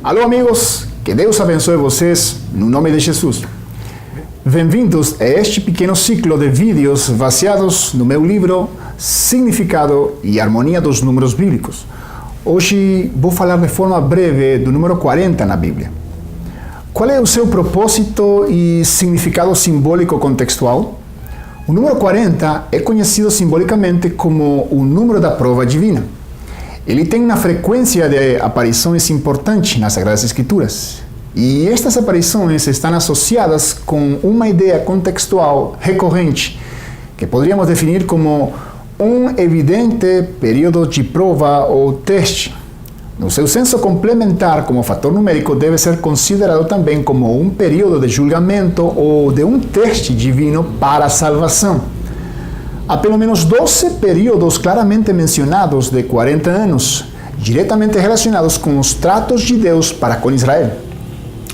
Alô amigos, que Deus abençoe vocês no nome de Jesus. Bem-vindos a este pequeno ciclo de vídeos baseados no meu livro Significado e Harmonia dos Números Bíblicos. Hoje vou falar de forma breve do número 40 na Bíblia. Qual é o seu propósito e significado simbólico contextual? O número 40 é conhecido simbolicamente como o número da prova divina. Ele tem uma frequência de aparições importante nas Sagradas Escrituras. E estas aparições estão associadas com uma ideia contextual recorrente, que poderíamos definir como um evidente período de prova ou teste. No seu senso complementar como fator numérico, deve ser considerado também como um período de julgamento ou de um teste divino para a salvação. Há pelo menos 12 períodos claramente mencionados de 40 anos, diretamente relacionados com os tratos de Deus para com Israel.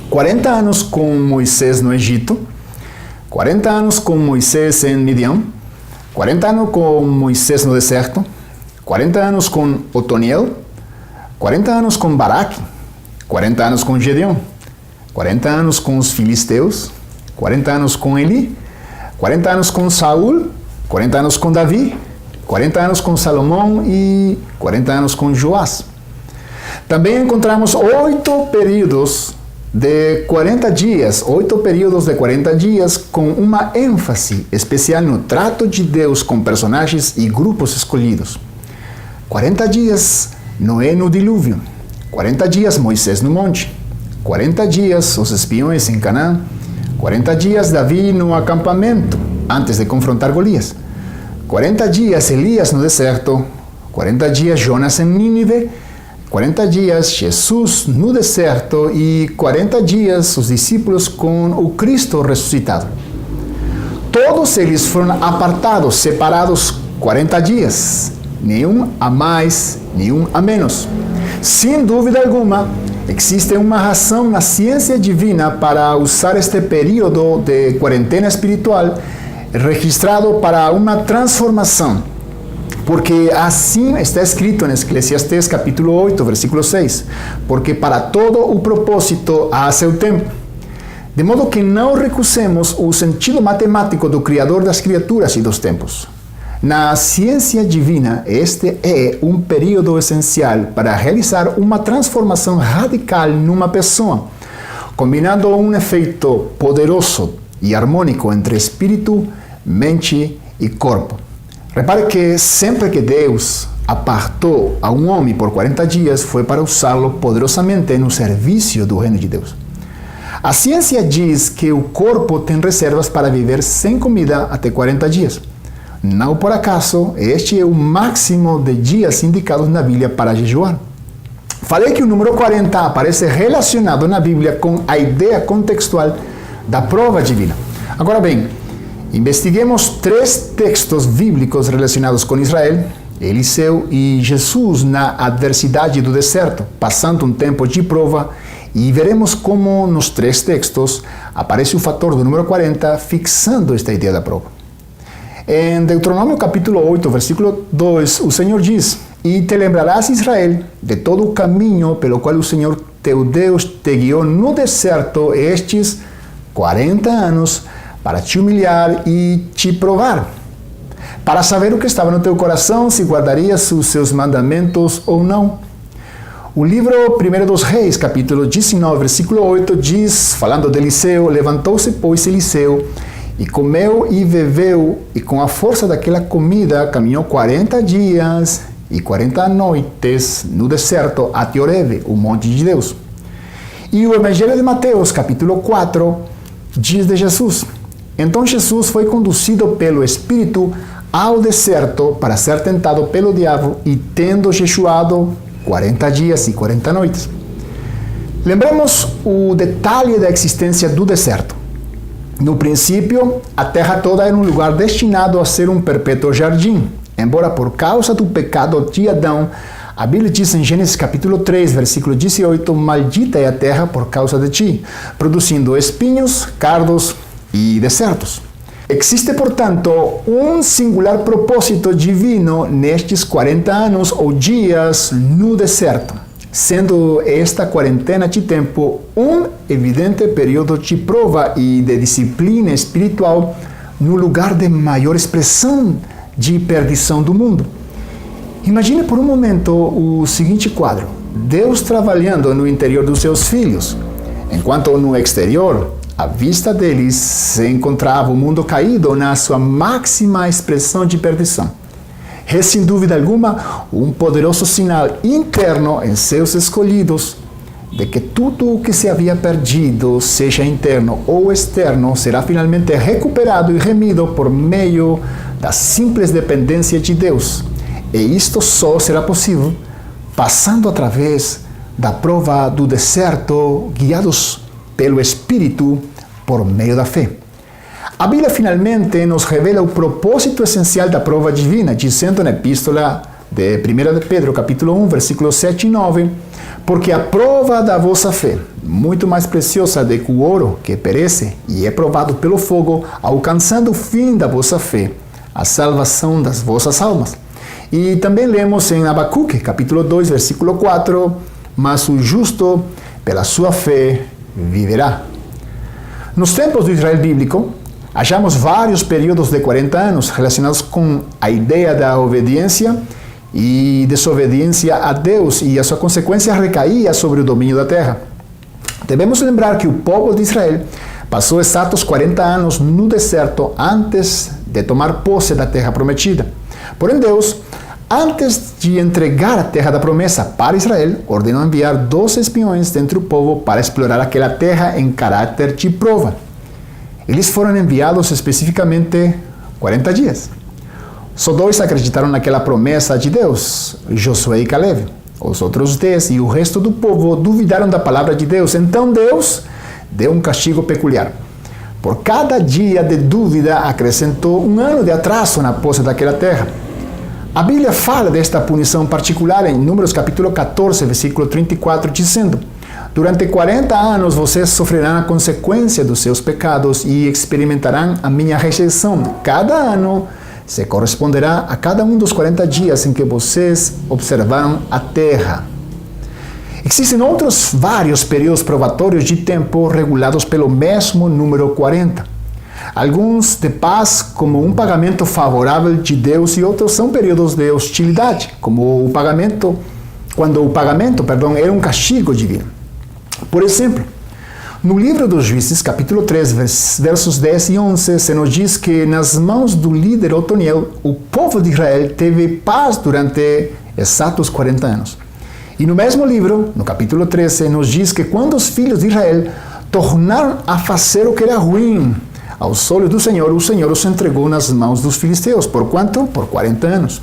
40 anos com Moisés no Egito, 40 anos com Moisés em Midian, 40 anos com Moisés no deserto, 40 anos com Otoniel, 40 anos com Baraque, 40 anos com Gedeão, 40 anos com os filisteus, 40 anos com Eli, 40 anos com Saul, 40 anos com Davi, 40 anos com Salomão e 40 anos com Joás. Também encontramos 8 períodos de 40 dias, 8 períodos de 40 dias com uma ênfase especial no trato de Deus com personagens e grupos escolhidos. 40 dias Noé no dilúvio, 40 dias Moisés no monte, 40 dias os espiões em Canaã, 40 dias Davi no acampamento antes de confrontar Golias, 40 dias Elias no deserto, 40 dias Jonas em Nínive, 40 dias Jesus no deserto e 40 dias os discípulos com o Cristo ressuscitado. Todos eles foram apartados, separados 40 dias. Nenhum a mais, nenhum a menos. Sem dúvida alguma, existe uma razão na ciência divina para usar este período de quarentena espiritual registrado para uma transformação. Porque assim está escrito em Eclesiastés capítulo 8, versículo 6. Porque para todo o propósito há seu tempo. De modo que não recusemos o sentido matemático do Criador das criaturas e dos tempos. Na ciência divina, este é um período essencial para realizar uma transformação radical numa pessoa, combinando um efeito poderoso e harmônico entre espírito, mente e corpo. Repare que sempre que Deus apartou a um homem por 40 dias, foi para usá-lo poderosamente no serviço do reino de Deus. A ciência diz que o corpo tem reservas para viver sem comida até 40 dias. Não por acaso, este é o máximo de dias indicados na Bíblia para jejuar. Falei que o número 40 aparece relacionado na Bíblia com a ideia contextual da prova divina. Agora bem, investiguemos 3 textos bíblicos relacionados com Israel, Eliseu e Jesus na adversidade do deserto, passando um tempo de prova, e veremos como nos 3 textos aparece o fator do número 40 fixando esta ideia da prova. Em Deuteronômio capítulo 8, versículo 2, o Senhor diz: E te lembrarás, Israel, de todo o caminho pelo qual o Senhor teu Deus te guiou no deserto estes 40 anos, para te humilhar e te provar, para saber o que estava no teu coração, se guardarias os seus mandamentos ou não. O livro 1 dos Reis, capítulo 19, versículo 8, diz, falando de Eliseu: Levantou-se, pois, Eliseu, e comeu e bebeu, e com a força daquela comida caminhou 40 dias e 40 noites no deserto até Horebe, o monte de Deus. E o Evangelho de Mateus, capítulo 4, diz de Jesus: Então Jesus foi conduzido pelo Espírito ao deserto para ser tentado pelo diabo, e tendo jejuado 40 dias e 40 noites. Lembremos o detalhe da existência do deserto. No princípio, a terra toda era um lugar destinado a ser um perpétuo jardim, embora por causa do pecado de Adão, a Bíblia diz em Gênesis capítulo 3, versículo 18, maldita é a terra por causa de ti, produzindo espinhos, cardos e desertos. Existe, portanto, um singular propósito divino nestes 40 anos ou dias no deserto. sendo esta quarentena de tempo um evidente período de prova e de disciplina espiritual no lugar de maior expressão de perdição do mundo. Imagine por um momento o seguinte quadro: Deus trabalhando no interior dos seus filhos, enquanto no exterior, à vista deles, se encontrava o mundo caído na sua máxima expressão de perdição. É, sem dúvida alguma, um poderoso sinal interno em seus escolhidos de que tudo o que se havia perdido, seja interno ou externo, será finalmente recuperado e remido por meio da simples dependência de Deus. E isto só será possível passando através da prova do deserto, guiados pelo Espírito por meio da fé. A Bíblia finalmente nos revela o propósito essencial da prova divina, dizendo na epístola de 1 de Pedro, capítulo 1, versículos 7 e 9, porque a prova da vossa fé, muito mais preciosa do que o ouro que perece e é provado pelo fogo, alcançando o fim da vossa fé, a salvação das vossas almas. E também lemos em Abacuque, capítulo 2, versículo 4, mas o justo, pela sua fé, viverá. Nos tempos do Israel bíblico, achamos vários períodos de 40 anos relacionados com a ideia da obediência e desobediência a Deus, e a sua consequência recaía sobre o domínio da terra. Devemos lembrar que o povo de Israel passou exatos 40 anos no deserto antes de tomar posse da terra prometida. Porém, Deus, antes de entregar a terra da promessa para Israel, ordenou enviar 12 espiões dentre o povo para explorar aquela terra em caráter de prova. Eles foram enviados especificamente 40 dias. Só 2 acreditaram naquela promessa de Deus, Josué e Caleb. Os outros 10 e o resto do povo duvidaram da palavra de Deus. Então Deus deu um castigo peculiar. Por cada dia de dúvida, acrescentou um ano de atraso na posse daquela terra. A Bíblia fala desta punição particular em Números capítulo 14, versículo 34, dizendo: durante 40 anos vocês sofrerão a consequência dos seus pecados e experimentarão a minha rejeição. Cada ano se corresponderá a cada um dos 40 dias em que vocês observaram a terra. Existem outros vários períodos probatórios de tempo regulados pelo mesmo número 40. Alguns de paz, como um pagamento favorável de Deus, e outros são períodos de hostilidade, como quando o pagamento era um castigo divino. Por exemplo, no livro dos Juízes, capítulo 3, versos 10 e 11, se nos diz que nas mãos do líder Otoniel, o povo de Israel teve paz durante exatos 40 anos. E no mesmo livro, no capítulo 13, nos diz que quando os filhos de Israel tornaram a fazer o que era ruim aos olhos do Senhor, o Senhor os entregou nas mãos dos filisteus. Por quanto? Por 40 anos.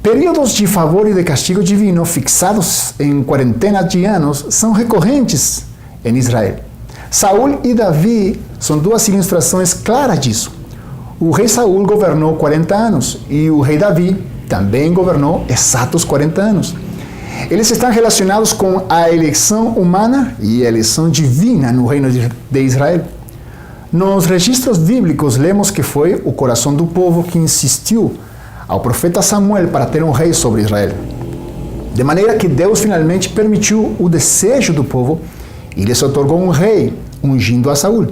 Períodos de favor e de castigo divino fixados em quarentena de anos são recorrentes em Israel. Saul e Davi são 2 ilustrações claras disso. O rei Saul governou 40 anos e o rei Davi também governou exatos 40 anos. Eles estão relacionados com a eleição humana e a eleição divina no reino de Israel. Nos registros bíblicos lemos que foi o coração do povo que insistiu ao profeta Samuel para ter um rei sobre Israel. De maneira que Deus finalmente permitiu o desejo do povo e lhes otorgou um rei, ungindo a Saul.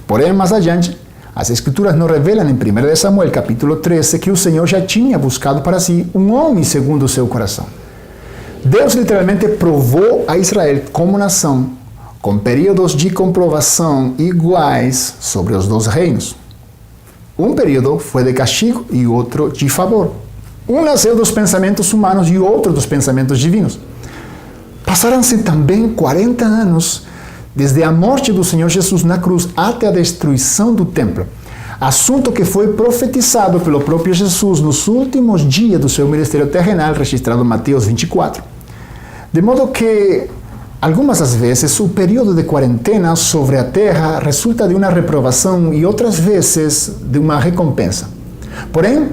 Porém, mais adiante, as Escrituras nos revelam em 1 Samuel, capítulo 13, que o Senhor já tinha buscado para si um homem segundo o seu coração. Deus literalmente provou a Israel como nação, com períodos de comprovação iguais sobre os 2 reinos. Um período foi de castigo e outro de favor. Um nasceu dos pensamentos humanos e outro dos pensamentos divinos. Passaram-se também 40 anos desde a morte do Senhor Jesus na cruz até a destruição do templo. Assunto que foi profetizado pelo próprio Jesus nos últimos dias do seu ministério terrenal, registrado em Mateus 24. De modo que, algumas das vezes, o período de quarentena sobre a terra resulta de uma reprovação e outras vezes de uma recompensa. Porém,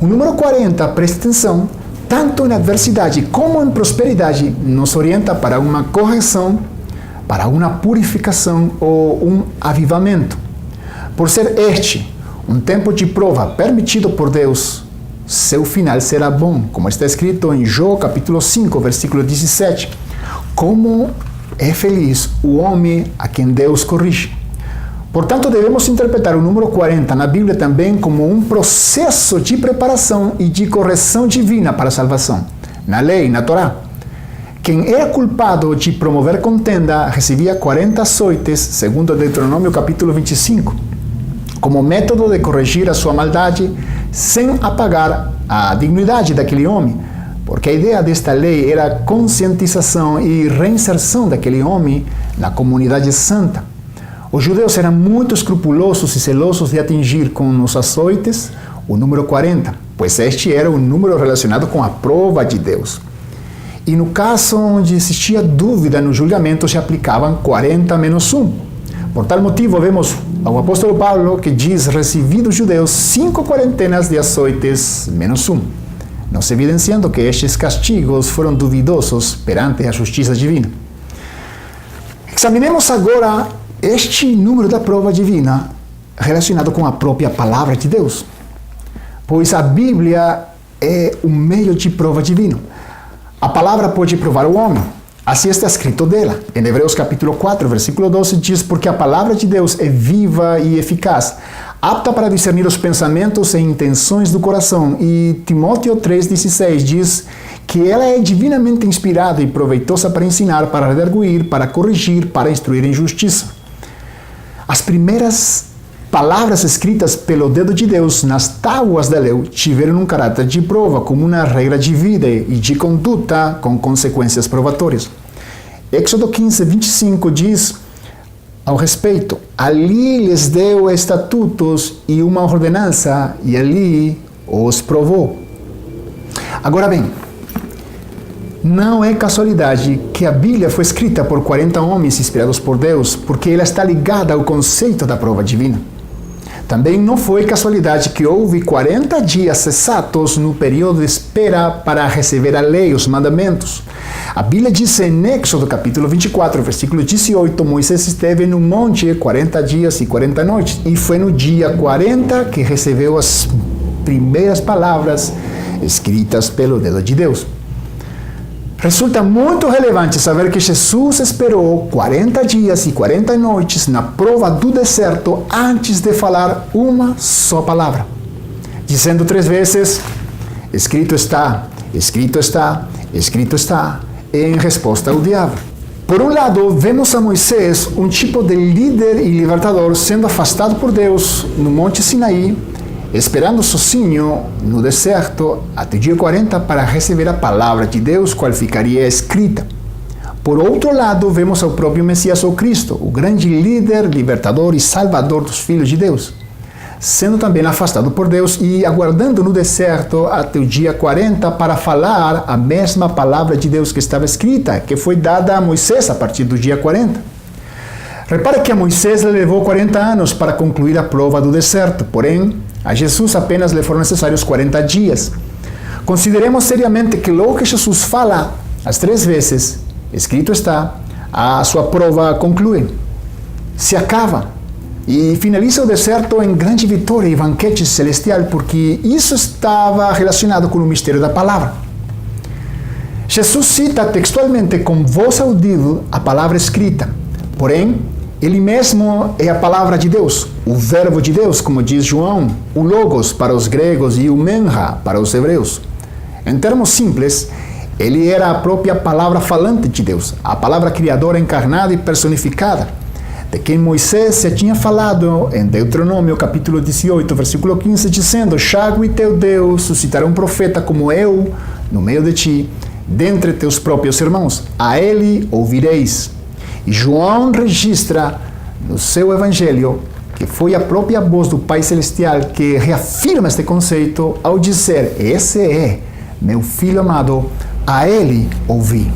o número 40, preste atenção, tanto em adversidade como em prosperidade, nos orienta para uma correção, para uma purificação ou um avivamento. Por ser este um tempo de prova permitido por Deus, seu final será bom, como está escrito em Jó capítulo 5, versículo 17. Como é feliz o homem a quem Deus corrige. Portanto, devemos interpretar o número 40 na Bíblia também como um processo de preparação e de correção divina para a salvação. Na lei, na Torá, quem era culpado de promover contenda recebia 40 açoites, segundo Deuteronômio capítulo 25, como método de corrigir a sua maldade sem apagar a dignidade daquele homem, porque a ideia desta lei era a conscientização e reinserção daquele homem na comunidade santa. Os judeus eram muito escrupulosos e zelosos de atingir com os açoites o número 40, pois este era um número relacionado com a prova de Deus. E no caso onde existia dúvida no julgamento, se aplicavam 40 menos 1. Por tal motivo, vemos ao apóstolo Paulo que diz: recebi dos judeus 5 quarentenas de açoites menos 1, nos evidenciando que estes castigos foram duvidosos perante a justiça divina. Examinemos agora este número da prova divina relacionado com a própria palavra de Deus, pois a Bíblia é um meio de prova divino. A palavra pode provar o homem. Assim está escrito dela. Em Hebreus capítulo 4, versículo 12, diz: porque a palavra de Deus é viva e eficaz, apta para discernir os pensamentos e intenções do coração. E Timóteo 3,16 diz que ela é divinamente inspirada e proveitosa para ensinar, para redarguir, para corrigir, para instruir em justiça. As primeiras palavras escritas pelo dedo de Deus nas tábuas da lei tiveram um caráter de prova, como uma regra de vida e de conduta com consequências probatórias. Êxodo 15, 25 diz ao respeito: ali lhes deu estatutos e uma ordenança, e ali os provou. Agora bem, não é casualidade que a Bíblia foi escrita por 40 homens inspirados por Deus, porque ela está ligada ao conceito da prova divina. Também não foi casualidade que houve 40 dias exatos no período de espera para receber a lei, os mandamentos. A Bíblia diz em Êxodo capítulo 24, versículo 18, Moisés esteve no monte 40 dias e 40 noites, e foi no dia 40 que recebeu as primeiras palavras escritas pelo dedo de Deus. Resulta muito relevante saber que Jesus esperou 40 dias e 40 noites na prova do deserto antes de falar uma só palavra, dizendo 3 vezes: escrito está, escrito está, escrito está, em resposta ao diabo. Por um lado, vemos a Moisés, um tipo de líder e libertador, sendo afastado por Deus no Monte Sinaí, esperando sozinho no deserto até o dia 40 para receber a palavra de Deus, qual ficaria escrita. Por outro lado, vemos ao próprio Messias, ou Cristo, o grande líder, libertador e salvador dos filhos de Deus, sendo também afastado por Deus e aguardando no deserto até o dia 40 para falar a mesma palavra de Deus que estava escrita, que foi dada a Moisés a partir do dia 40. Repare que a Moisés levou 40 anos para concluir a prova do deserto, porém, a Jesus apenas lhe foram necessários 40 dias. Consideremos seriamente que logo que Jesus fala as 3 vezes, escrito está, a sua prova conclui, se acaba e finaliza o deserto em grande vitória e banquete celestial, porque isso estava relacionado com o mistério da palavra. Jesus cita textualmente com voz audível a palavra escrita, porém, ele mesmo é a palavra de Deus, o verbo de Deus, como diz João, o logos para os gregos e o menra para os hebreus. Em termos simples, ele era a própria palavra falante de Deus, a palavra criadora encarnada e personificada, de quem Moisés se tinha falado em Deuteronômio capítulo 18, versículo 15, dizendo: Yahweh teu Deus suscitará um profeta como eu no meio de ti, dentre teus próprios irmãos, a ele ouvireis. E João registra no seu evangelho que foi a própria voz do Pai Celestial que reafirma este conceito ao dizer: esse é meu filho amado, a ele ouvi.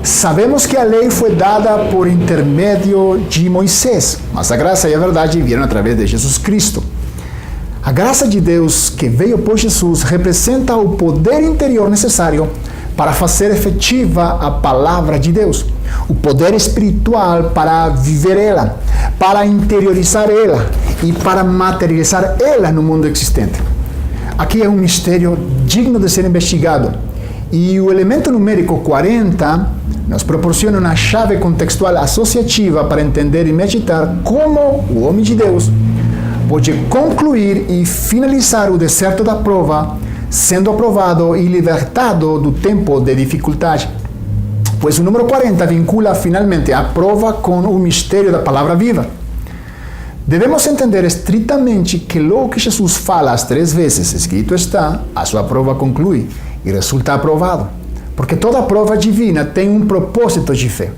Sabemos que a lei foi dada por intermédio de Moisés, mas a graça e a verdade vieram através de Jesus Cristo. A graça de Deus que veio por Jesus representa o poder interior necessário para fazer efetiva a palavra de Deus, o poder espiritual para viver ela, para interiorizar ela e para materializar ela no mundo existente. Aqui é um mistério digno de ser investigado. E o elemento numérico 40 nos proporciona uma chave contextual associativa para entender e meditar como o homem de Deus pode concluir e finalizar o deserto da prova, sendo aprovado e libertado do tempo de dificuldade. Pois o número 40 vincula finalmente a prova com o mistério da palavra viva. Devemos entender estritamente que logo que Jesus fala as 3 vezes, escrito está, a sua prova conclui e resulta aprovado. Porque toda prova divina tem um propósito de fé.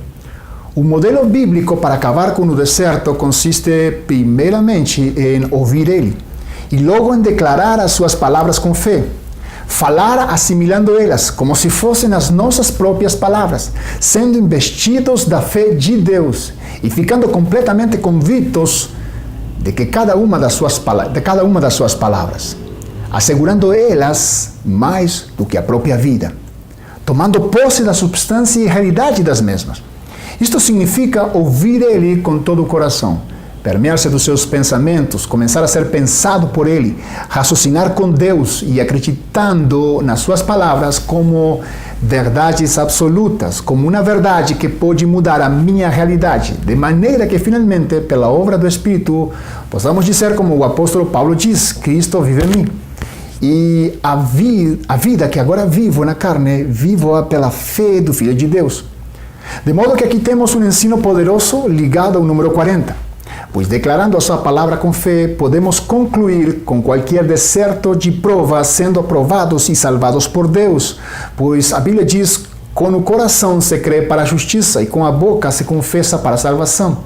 O modelo bíblico para acabar com o deserto consiste primeiramente em ouvir Ele e logo em declarar as suas palavras com fé. Falar assimilando elas como se fossem as nossas próprias palavras, sendo investidos da fé de Deus e ficando completamente convictos de cada uma das suas palavras, assegurando elas mais do que a própria vida, tomando posse da substância e realidade das mesmas. Isto significa ouvir Ele com todo o coração, permear-se dos seus pensamentos, começar a ser pensado por Ele, raciocinar com Deus e acreditando nas suas palavras como verdades absolutas, como uma verdade que pode mudar a minha realidade, de maneira que finalmente, pela obra do Espírito, possamos dizer como o apóstolo Paulo diz, Cristo vive em mim. E a vida que agora vivo na carne, vivo-a pela fé do Filho de Deus. De modo que aqui temos um ensino poderoso ligado ao número 40. Pois declarando a sua palavra com fé, podemos concluir com qualquer deserto de prova, sendo aprovados e salvados por Deus. Pois a Bíblia diz, com o coração se crê para a justiça e com a boca se confessa para a salvação.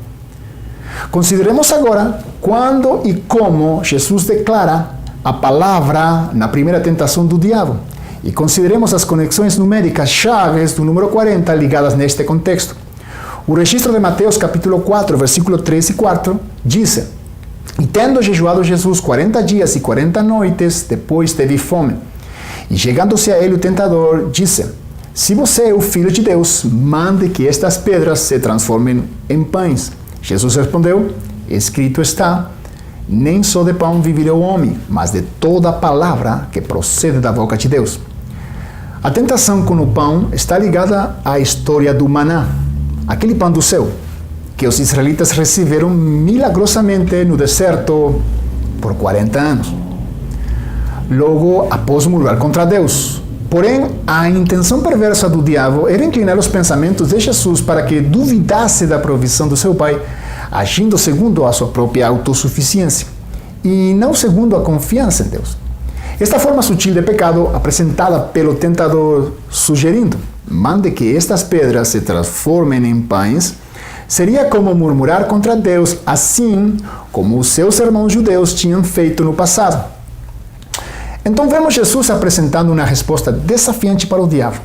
Consideremos agora quando e como Jesus declara a palavra na primeira tentação do diabo. E consideremos as conexões numéricas chaves do número 40 ligadas neste contexto. O registro de Mateus capítulo 4, versículo 3 e 4, diz: E tendo jejuado Jesus 40 dias e 40 noites, depois teve fome. E chegando-se a ele o tentador, disse: Se você é o Filho de Deus, mande que estas pedras se transformem em pães. Jesus respondeu: Escrito está, nem só de pão viverá o homem, mas de toda a palavra que procede da boca de Deus. A tentação com o pão está ligada à história do maná, aquele pão do céu, que os israelitas receberam milagrosamente no deserto por 40 anos. Logo, após murmurar contra Deus. Porém, a intenção perversa do diabo era inclinar os pensamentos de Jesus para que duvidasse da provisão do seu Pai, agindo segundo a sua própria autossuficiência, e não segundo a confiança em Deus. Esta forma sutil de pecado, apresentada pelo tentador sugerindo, mande que estas pedras se transformem em pães, seria como murmurar contra Deus, assim como os seus irmãos judeus tinham feito no passado. Então vemos Jesus apresentando uma resposta desafiante para o diabo,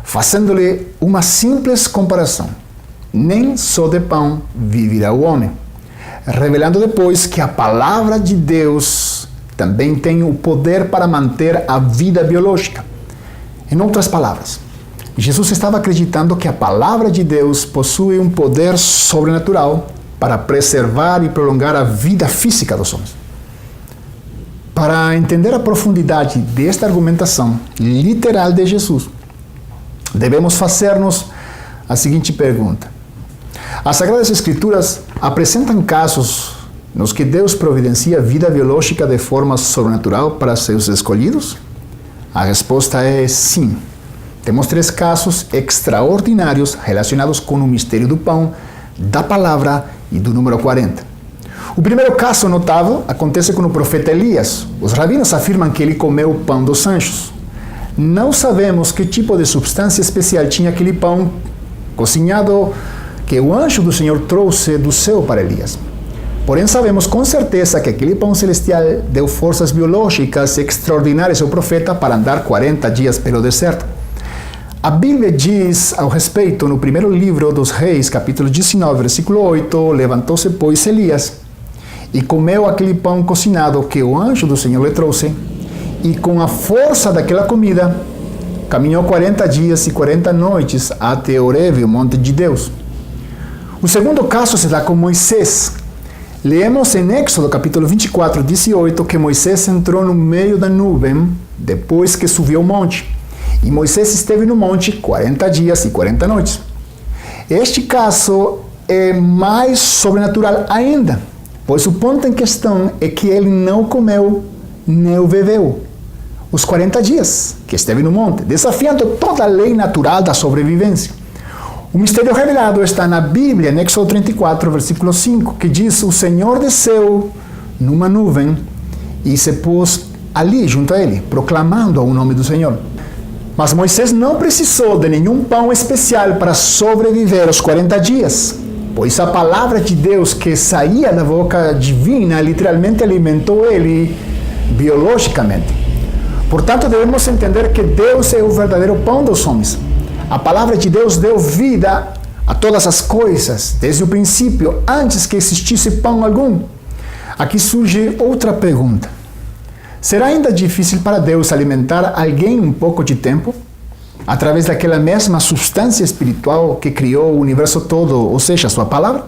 fazendo-lhe uma simples comparação. Nem só de pão viverá o homem, revelando depois que a palavra de Deus também tem o poder para manter a vida biológica. Em outras palavras, Jesus estava acreditando que a palavra de Deus possui um poder sobrenatural para preservar e prolongar a vida física dos homens. Para entender a profundidade desta argumentação literal de Jesus, devemos fazer-nos a seguinte pergunta: as Sagradas Escrituras apresentam casos nos que Deus providencia vida biológica de forma sobrenatural para seus escolhidos? A resposta é sim. Temos 3 casos extraordinários relacionados com o mistério do pão, da palavra e do número 40. O primeiro caso notável acontece com o profeta Elias. Os rabinos afirmam que ele comeu o pão dos anjos. Não sabemos que tipo de substância especial tinha aquele pão cozinhado que o anjo do Senhor trouxe do céu para Elias. Porém, sabemos com certeza que aquele pão celestial deu forças biológicas extraordinárias ao profeta para andar 40 dias pelo deserto. A Bíblia diz ao respeito no primeiro livro dos Reis, capítulo 19, versículo 8, levantou-se, pois, Elias, e comeu aquele pão cozinado que o anjo do Senhor lhe trouxe, e com a força daquela comida, caminhou 40 dias e 40 noites até Horebe, o monte de Deus. O segundo caso se dá com Moisés. Leemos em Éxodo capítulo 24, 18, que Moisés entrou no meio da nuvem depois que subiu ao monte. E Moisés esteve no monte 40 dias e 40 noites. Este caso é mais sobrenatural ainda, pois o ponto em questão é que ele não comeu nem bebeu os 40 dias que esteve no monte, desafiando toda a lei natural da sobrevivência. O mistério revelado está na Bíblia, em Éxodo 34, versículo 5, que diz: o Senhor desceu numa nuvem e se pôs ali junto a ele, proclamando o nome do Senhor. Mas Moisés não precisou de nenhum pão especial para sobreviver os 40 dias, pois a palavra de Deus que saía da boca divina literalmente alimentou ele biologicamente. Portanto, devemos entender que Deus é o verdadeiro pão dos homens. A palavra de Deus deu vida a todas as coisas, desde o princípio, antes que existisse pão algum. Aqui surge outra pergunta. Será ainda difícil para Deus alimentar alguém um pouco de tempo? Através daquela mesma substância espiritual que criou o universo todo, ou seja, a sua palavra?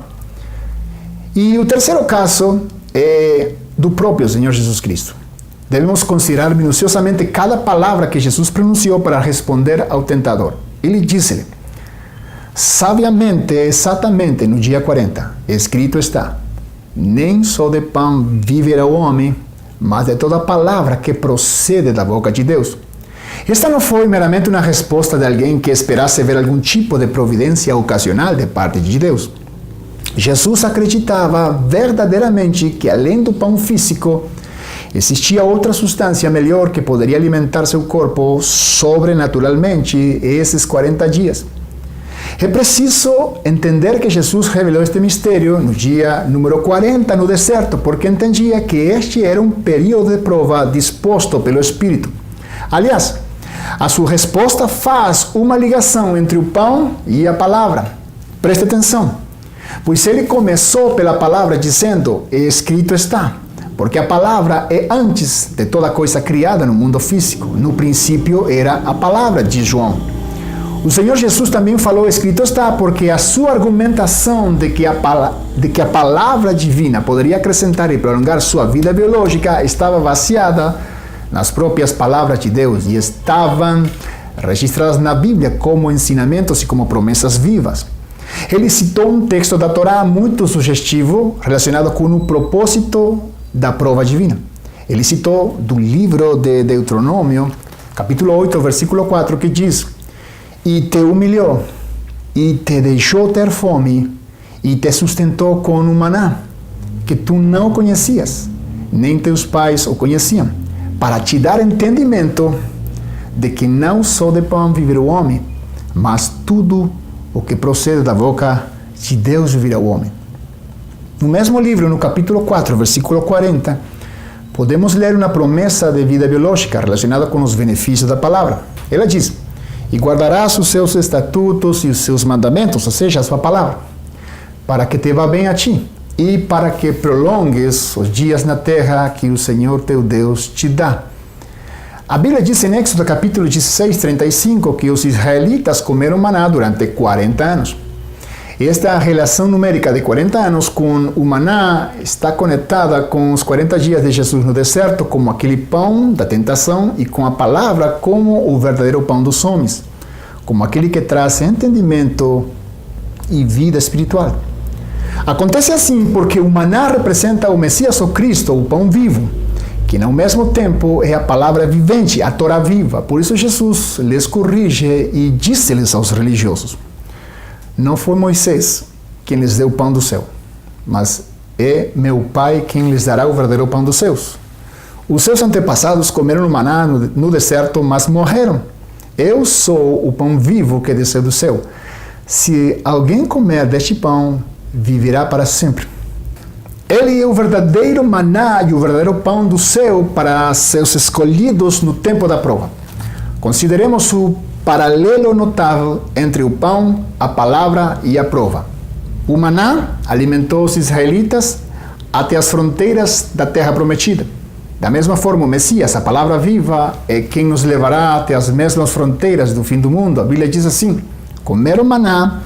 E o terceiro caso é do próprio Senhor Jesus Cristo. Devemos considerar minuciosamente cada palavra que Jesus pronunciou para responder ao tentador. Ele disse-lhe, sabiamente, exatamente no dia 40, escrito está, nem só de pão viverá o homem, mas de toda palavra que procede da boca de Deus. Esta não foi meramente uma resposta de alguém que esperasse ver algum tipo de providência ocasional de parte de Deus. Jesus acreditava verdadeiramente que além do pão físico, existia outra substância melhor que poderia alimentar seu corpo sobrenaturalmente esses 40 dias. É preciso entender que Jesus revelou este mistério no dia número 40 no deserto, porque entendia que este era um período de prova disposto pelo Espírito. Aliás, a sua resposta faz uma ligação entre o pão e a palavra. Preste atenção, pois ele começou pela palavra dizendo, escrito está. Porque a palavra é antes de toda coisa criada no mundo físico. No princípio era a palavra, diz João. O Senhor Jesus também falou, escrito está, porque a sua argumentação de que a palavra divina poderia acrescentar e prolongar sua vida biológica estava baseada nas próprias palavras de Deus e estavam registradas na Bíblia como ensinamentos e como promessas vivas. Ele citou um texto da Torá muito sugestivo relacionado com o propósito da prova divina. Ele citou do livro de Deuteronômio, capítulo 8, versículo 4, que diz, e te humilhou, e te deixou ter fome, e te sustentou com um maná, que tu não conhecias, nem teus pais o conheciam, para te dar entendimento de que não só de pão viverá o homem, mas tudo o que procede da boca de Deus viverá o homem. No mesmo livro, no capítulo 4, versículo 40, podemos ler uma promessa de vida biológica relacionada com os benefícios da palavra. Ela diz, e guardarás os seus estatutos e os seus mandamentos, ou seja, a sua palavra, para que te vá bem a ti, e para que prolongues os dias na terra que o Senhor teu Deus te dá. A Bíblia diz em Éxodo capítulo 16, 35, que os israelitas comeram maná durante 40 anos. Esta relação numérica de 40 anos com o maná está conectada com os 40 dias de Jesus no deserto, como aquele pão da tentação, e com a palavra como o verdadeiro pão dos homens, como aquele que traz entendimento e vida espiritual. Acontece assim porque o maná representa o Messias ou Cristo, o pão vivo, que ao mesmo tempo é a palavra vivente, a Torá viva. Por isso Jesus lhes corrige e disse-lhes aos religiosos, não foi Moisés quem lhes deu o pão do céu, mas é meu Pai quem lhes dará o verdadeiro pão dos céus. Os seus antepassados comeram o maná no deserto, mas morreram. Eu sou o pão vivo que desceu do céu. Se alguém comer deste pão, viverá para sempre. Ele é o verdadeiro maná e o verdadeiro pão do céu para seus escolhidos no tempo da prova. Consideremos o paralelo notável entre o pão, a palavra e a prova. O maná alimentou os israelitas até as fronteiras da terra prometida. Da mesma forma, o Messias, a palavra viva, é quem nos levará até as mesmas fronteiras do fim do mundo. A Bíblia diz assim, comeram maná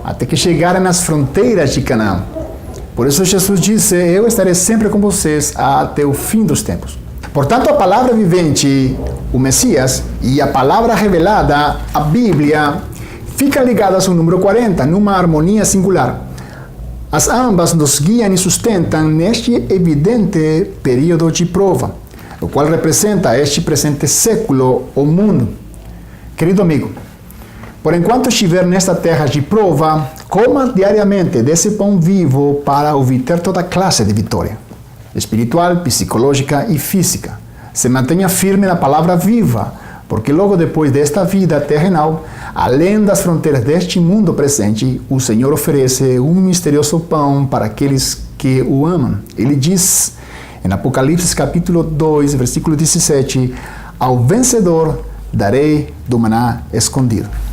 até que chegaram às fronteiras de Canaã. Por isso Jesus disse, eu estarei sempre com vocês até o fim dos tempos. Portanto, a palavra vivente, o Messias, e a palavra revelada, a Bíblia, ficam ligadas ao número 40, numa harmonia singular. As ambas nos guiam e sustentam neste evidente período de prova, o qual representa este presente século, o mundo. Querido amigo, por enquanto estiver nesta terra de prova, coma diariamente desse pão vivo para obter toda classe de vitória espiritual, psicológica e física. Se mantenha firme na palavra viva, porque logo depois desta vida terrenal, além das fronteiras deste mundo presente, o Senhor oferece um misterioso pão para aqueles que o amam. Ele diz, em Apocalipse capítulo 2, versículo 17, ao vencedor darei do maná escondido.